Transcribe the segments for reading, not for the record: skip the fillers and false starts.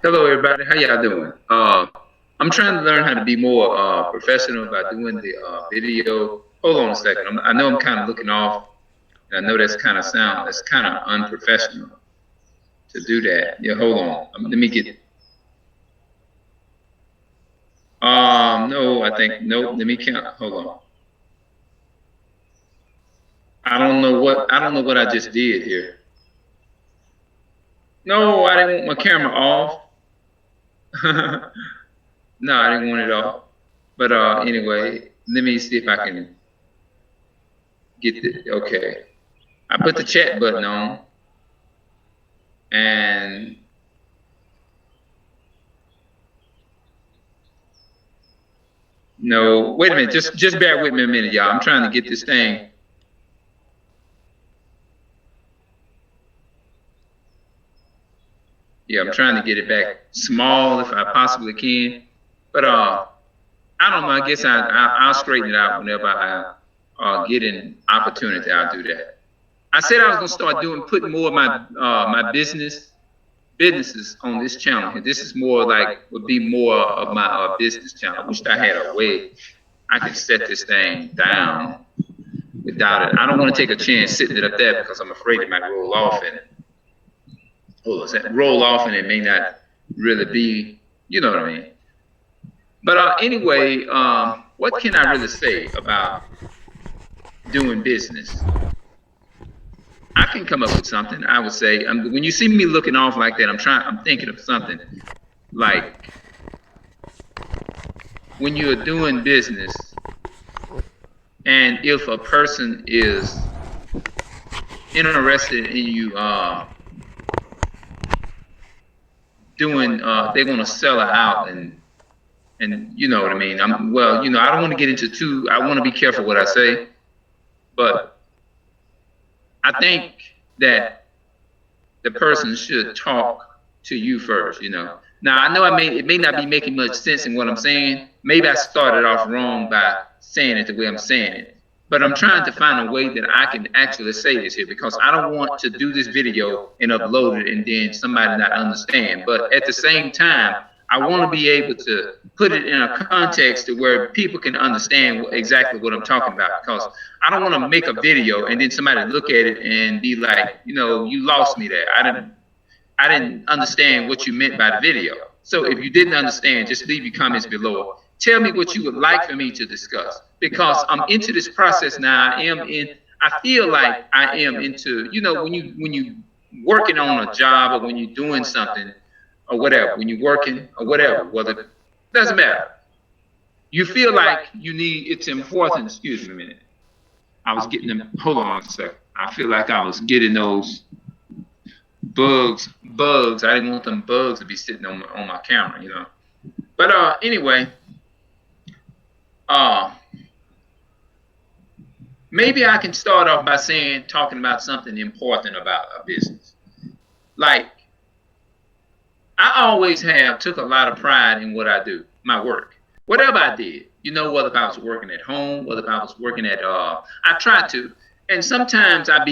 Hello, everybody. How y'all doing? I'm trying to learn how to be more professional by doing the video. Hold on a second. I know I'm kind of looking off, and I know that's kind of unprofessional to do that. Yeah, hold on. Let me get. No, I think nope. Let me count. Hold on. I don't know what I just did here. No, I didn't want my camera off. No, I didn't want it off. But anyway, let me see if I can get the okay. I put the chat button on, and no, wait a minute. Just bear with me a minute, y'all. I'm trying to get this thing. Yeah, I'm trying to get it back small if I possibly can. But I don't know. I guess I'll straighten it out whenever I get an opportunity. I'll do that. I said I was gonna start putting more of my businesses on this channel. This is more like would be more of my business channel. I wish I had a way I could set this thing down without it. I don't want to take a chance sitting it up there because I'm afraid it might roll off and it may not really be, you know what I mean. But anyway, what can I really say about doing business? I can come up with something. I would say when you see me looking off like that, I'm thinking of something like when you're doing business, and if a person is interested in you doing, they want to sell it out, and you know what I mean. I don't want to get into I want to be careful what I say, but I think that the person should talk to you first, you know. Now, I know it may not be making much sense in what I'm saying. Maybe I started off wrong by saying it the way I'm saying it. But I'm trying to find a way that I can actually say this here, because I don't want to do this video and upload it and then somebody not understand. But at the same time, I want to be able to put it in a context to where people can understand exactly what I'm talking about, because I don't want to make a video and then somebody look at it and be like, you know, you lost me there. I didn't understand what you meant by the video. So if you didn't understand, just leave your comments below. Tell me what you would like for me to discuss, because I'm into this process now. I feel like I am into, you know, when you working on a job, or when you're doing something or whatever, when you're working or whatever, whether doesn't matter. You feel like it's important. Excuse me a minute. I was getting them. Hold on a second. I feel like I was getting those bugs. I didn't want them bugs to be sitting on my camera, you know. But anyway, maybe I can start off by talking about something important about a business. Like, I always took a lot of pride in what I do, my work, whatever I did. You know, whether if I was working at home, whether if I was working at, I try to. And sometimes I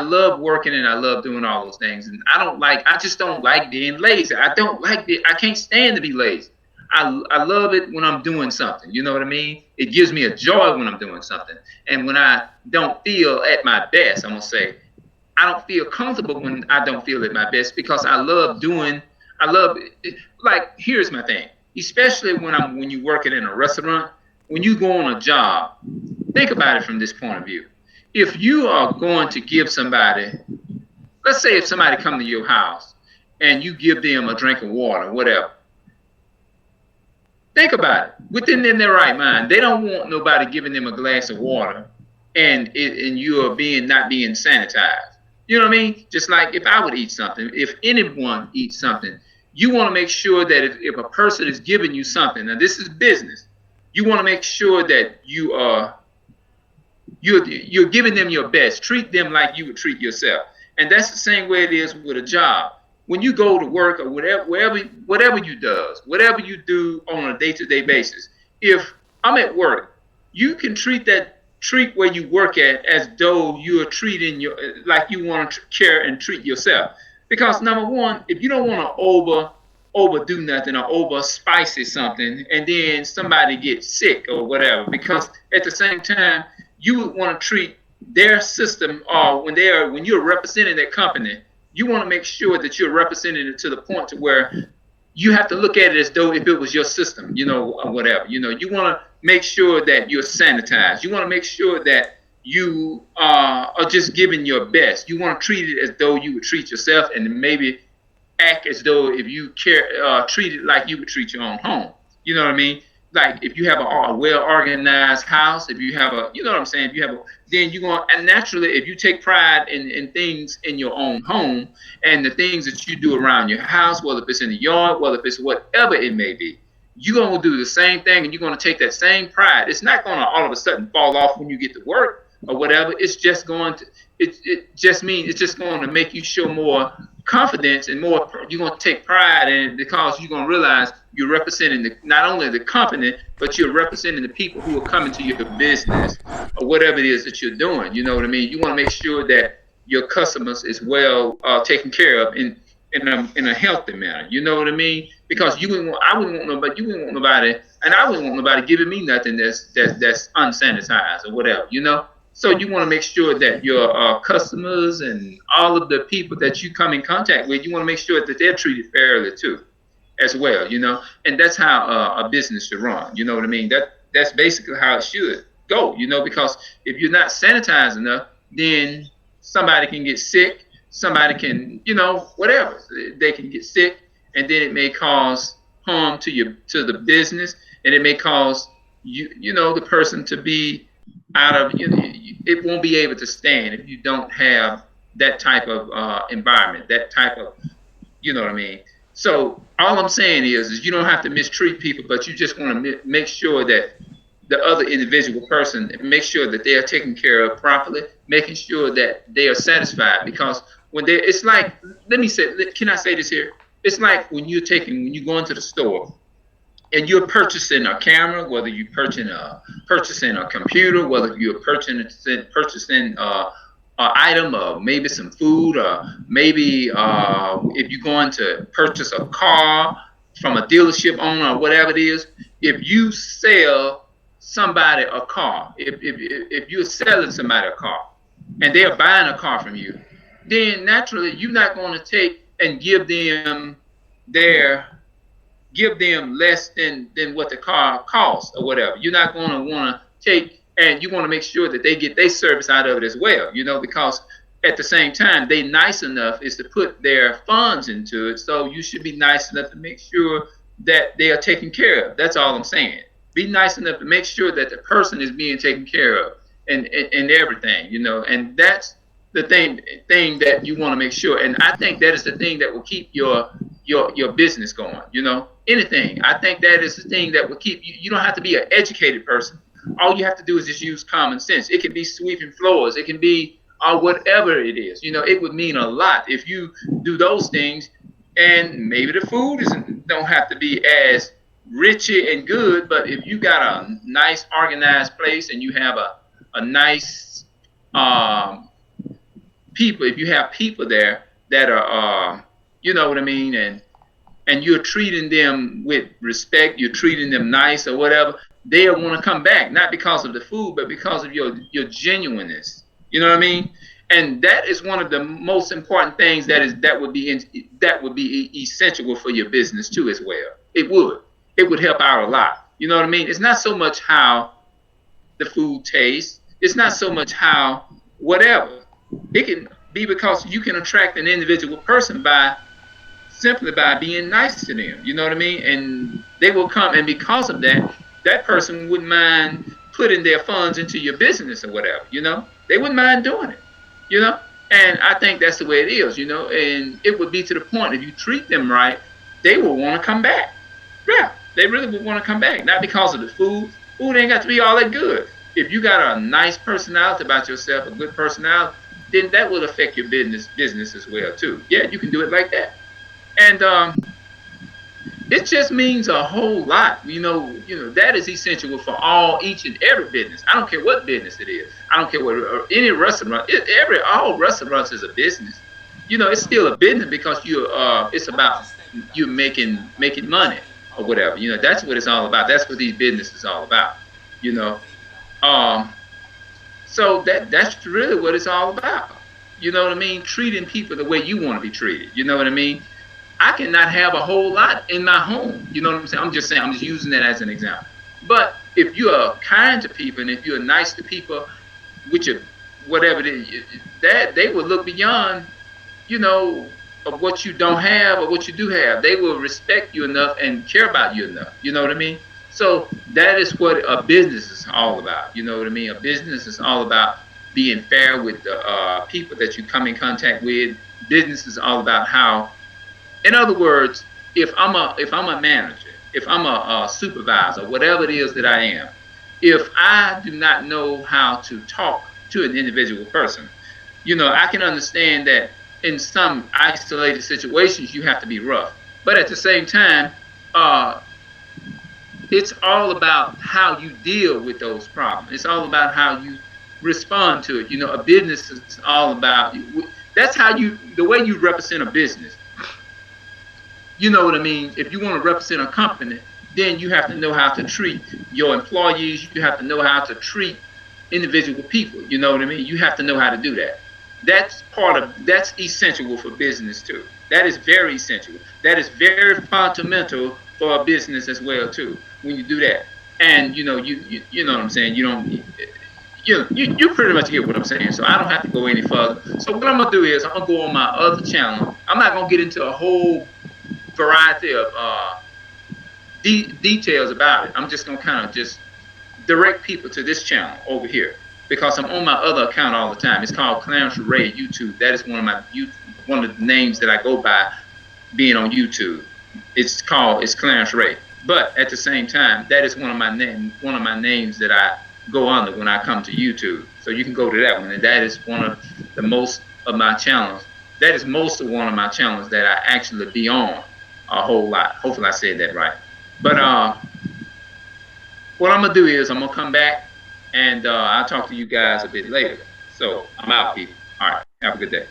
love working and I love doing all those things. And I just don't like being lazy. I can't stand to be lazy. I love it when I'm doing something. You know what I mean? It gives me a joy when I'm doing something. And when I don't feel at my best, I'm going to say, I don't feel comfortable when I don't feel at my best, because like, here's my thing. Especially when you're working in a restaurant, when you go on a job, think about it from this point of view. If you are going to give somebody, let's say if somebody come to your house and you give them a drink of water, whatever. Think about it. Within their right mind, they don't want nobody giving them a glass of water and you are not being sanitized. You know what I mean? Just like if I would eat something, if anyone eats something, you want to make sure that if a person is giving you something, now this is business, you want to make sure that you're giving them your best. Treat them like you would treat yourself. And that's the same way it is with a job. When you go to work or whatever you do on a day-to-day basis, if I'm at work, you can treat where you work at as though you are treating like you want to care and treat yourself. Because number one, if you don't want to overdo nothing or over spicy something, and then somebody gets sick or whatever. Because at the same time, you would want to treat their system, or when you're representing that company, you want to make sure that you're representing it to the point to where you have to look at it as though if it was your system, or whatever. You want to make sure that you're sanitized. You want to make sure that you are just giving your best. You want to treat it as though you would treat yourself, and maybe act as though if you treat it like you would treat your own home. You know what I mean? Like if you have a well organized house, if you have you know what I'm saying? If you have then you're going, and naturally, if you take pride in things in your own home and the things that you do around your house, whether if it's in the yard, whether if it's whatever it may be, you're going to do the same thing, and you're going to take that same pride. It's not going to all of a sudden fall off when you get to work or whatever. It's just going to, it just means it's just going to make you show more confidence, and more you're going to take pride in it, because you're going to realize you're representing not only the company, but you're representing the people who are coming to your business or whatever it is that you're doing. You know what I mean? You want to make sure that your customers is well taken care of in a healthy manner. You know what I mean? Because you wouldn't want, I wouldn't want nobody, you wouldn't want nobody, and I wouldn't want nobody giving me nothing that's unsanitized or whatever. So you want to make sure that your customers and all of the people that you come in contact with, you want to make sure that they're treated fairly too, as well. And that's how a business should run. You know what I mean? That's basically how it should go. Because if you're not sanitized enough, then somebody can get sick. Somebody can, whatever, they can get sick, and then it may cause harm to the business, and it may cause the person to be out of, it won't be able to stand if you don't have that type of environment, that type of, you know what I mean? So all I'm saying is you don't have to mistreat people, but you just want to make sure that the other individual person, make sure that they are taken care of properly, making sure that they are satisfied. Because it's like, can I say this here? It's like when you go into the store and you're purchasing a camera, whether you're purchasing a computer, whether you're purchasing an item, or maybe some food, or maybe if you're going to purchase a car from a dealership owner or whatever it is, if you sell somebody a car, if you're selling somebody a car and they're buying a car from you, then naturally you're not going to take and give them less than what the car costs or whatever. You're not going to want to take, and you want to make sure that they get their service out of it as well, because at the same time, they nice enough is to put their funds into it. So you should be nice enough to make sure that they are taken care of. That's all I'm saying. Be nice enough to make sure that the person is being taken care of and everything, and that's the thing that you want to make sure. And I think that is the thing that will keep your business going. Anything. I think that is the thing that will keep you. You don't have to be an educated person. All you have to do is just use common sense. It can be sweeping floors. It can be whatever it is. It would mean a lot if you do those things. And maybe the food don't have to be as richy and good, but if you got a nice organized place and you have a nice people, if you have people there that are you know what I mean, and you're treating them with respect, you're treating them nice or whatever, they'll want to come back, not because of the food, but because of your genuineness. You know what I mean? And that is one of the most important things that would be essential for your business too as well. It would help out a lot. You know what I mean? It's not so much how the food tastes. It's not so much how whatever. It can be because you can attract an individual person simply by being nice to them. You know what I mean? And they will come, and because of that, that person wouldn't mind putting their funds into your business or whatever. They wouldn't mind doing it. And I think that's the way it is. And it would be to the point, if you treat them right, they will want to come back. Yeah, they really would want to come back, not because of the food. Food ain't got to be all that good. If you got a nice personality about yourself, a good personality, then that will affect your business as well too. Yeah, you can do it like that. And it just means a whole lot. That is essential for each and every business. I don't care what business it is. I don't care what any restaurant. All restaurants is a business. It's still a business because it's about you're making money or whatever. You know, that's what it's all about. That's what these businesses are all about. You know, um, so that's really what it's all about. You know what I mean? Treating people the way you want to be treated. You know what I mean? I cannot have a whole lot in my home. You know what I'm saying? I'm just saying, I'm just using that as an example. But if you are kind to people and if you're nice to people, which are whatever it is, that they will look beyond, you know, of what you don't have or what you do have. They will respect you enough and care about you enough. You know what I mean? So that is what a business is all about. You know what I mean? A business is all about being fair with the people that you come in contact with. Business is all about how, in other words, if I'm a manager, if I'm a supervisor, whatever it is that I am, if I do not know how to talk to an individual person, you know, I can understand that in some isolated situations you have to be rough, but at the same time, uh, it's all about how you deal with those problems. It's all about how you respond to it. You know, a business is all about, that's how the way you represent a business. You know what I mean? If you want to represent a company, then you have to know how to treat your employees. You have to know how to treat individual people. You know what I mean? You have to know how to do that. That's essential for business too. That is very essential. That is very fundamental for a business as well too. When you do that, and you know what I'm saying. You don't. You pretty much get what I'm saying. So I don't have to go any further. So what I'm gonna do is I'm gonna go on my other channel. I'm not gonna get into a whole variety of details about it. I'm just gonna kind of just direct people to this channel over here because I'm on my other account all the time. It's called Clarence Ray YouTube. That is one of the names that I go by being on YouTube. It's Clarence Ray. But at the same time, that is one of my names that I go under when I come to YouTube. So you can go to that one, and that is one of the most of my channels. That is most of one of my channels that I actually be on a whole lot. Hopefully I said that right. But what I'm gonna do is I'm gonna come back and I'll talk to you guys a bit later. So I'm out, people. All right. Have a good day.